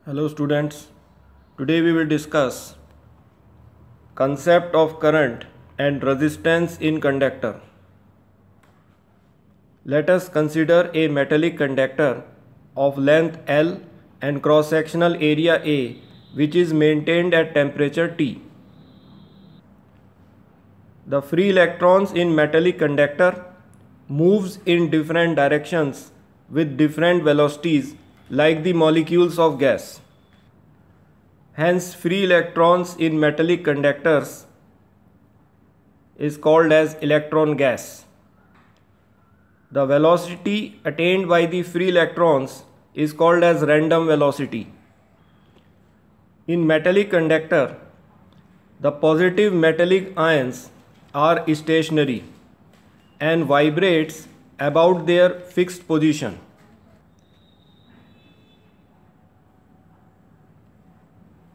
Hello students, today we will discuss concept of current and resistance in conductor. Let us consider a metallic conductor of length L and cross-sectional area A which is maintained at temperature T. The free electrons in metallic conductor moves in different directions with different velocities like the molecules of gas. Hence, free electrons in metallic conductors is called as electron gas. The velocity attained by the free electrons is called as random velocity. In metallic conductor, the positive metallic ions are stationary and vibrates about their fixed position.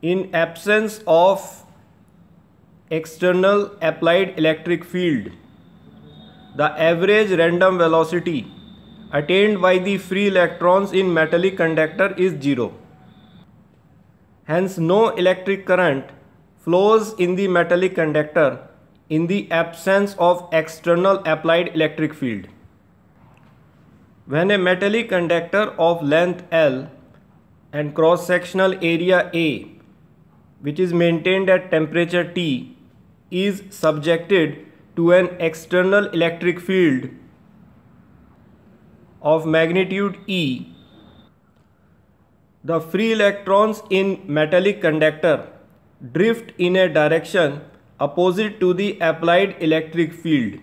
In absence of external applied electric field, the average random velocity attained by the free electrons in metallic conductor is 0. Hence, no electric current flows in the metallic conductor in the absence of external applied electric field. When a metallic conductor of length L and cross-sectional area A, which is maintained at temperature T, is subjected to an external electric field of magnitude E, the free electrons in metallic conductor drift in a direction opposite to the applied electric field,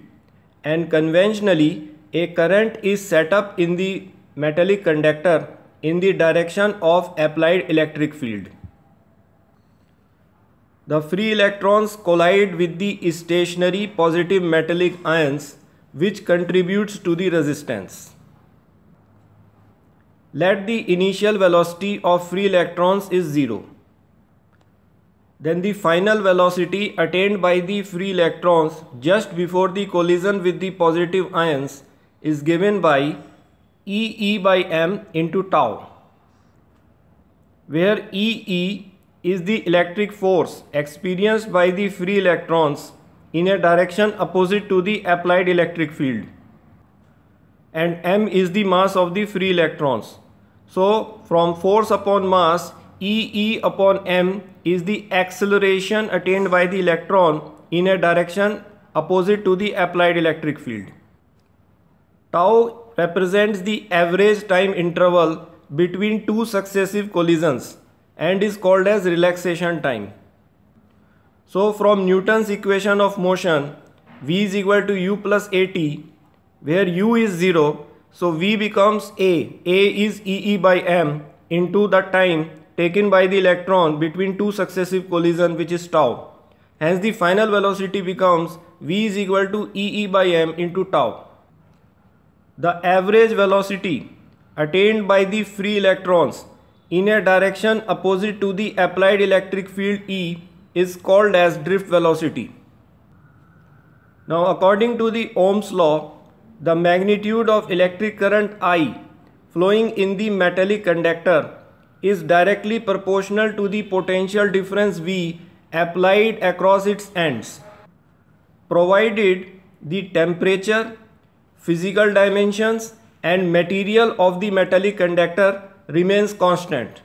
and conventionally a current is set up in the metallic conductor in the direction of applied electric field. The free electrons collide with the stationary positive metallic ions, which contributes to the resistance. Let the initial velocity of free electrons is 0. Then the final velocity attained by the free electrons just before the collision with the positive ions is given by E by m into tau, where E is the electric force experienced by the free electrons in a direction opposite to the applied electric field, and m is the mass of the free electrons. So, from force upon mass, E upon m is the acceleration attained by the electron in a direction opposite to the applied electric field. Tau represents the average time interval between two successive collisions and is called as relaxation time. So from Newton's equation of motion, V is equal to U plus AT, where U is 0, so V becomes A is E by m into the time taken by the electron between two successive collisions, which is tau. Hence the final velocity becomes V is equal to E by m into tau. The average velocity attained by the free electrons in a direction opposite to the applied electric field E is called as drift velocity. Now, according to the Ohm's law, the magnitude of electric current I flowing in the metallic conductor is directly proportional to the potential difference V applied across its ends, provided the temperature, physical dimensions and material of the metallic conductor remains constant.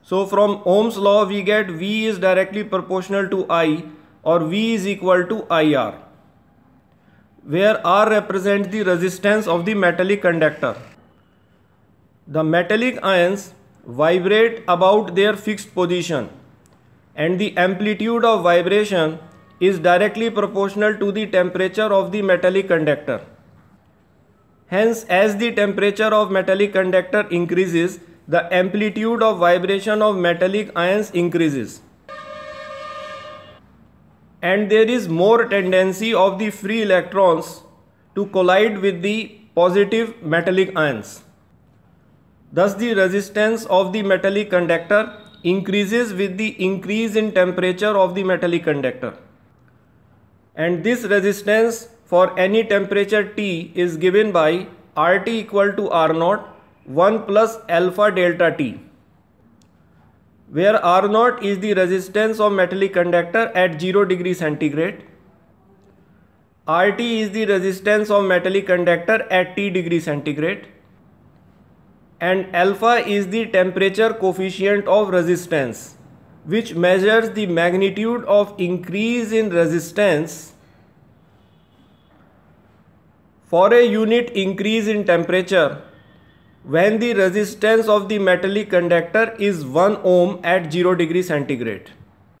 So from Ohm's law we get V is directly proportional to I, or V is equal to IR, where R represents the resistance of the metallic conductor. The metallic ions vibrate about their fixed position, and the amplitude of vibration is directly proportional to the temperature of the metallic conductor. Hence, as the temperature of metallic conductor increases, the amplitude of vibration of metallic ions increases, and there is more tendency of the free electrons to collide with the positive metallic ions. Thus, the resistance of the metallic conductor increases with the increase in temperature of the metallic conductor, and this resistance for any temperature T is given by RT equal to R0 1 plus alpha delta T. where R0 is the resistance of metallic conductor at 0 degree centigrade. RT is the resistance of metallic conductor at T degree centigrade. And alpha is the temperature coefficient of resistance, which measures the magnitude of increase in resistance for a unit increase in temperature when the resistance of the metallic conductor is 1 ohm at 0 degree centigrade.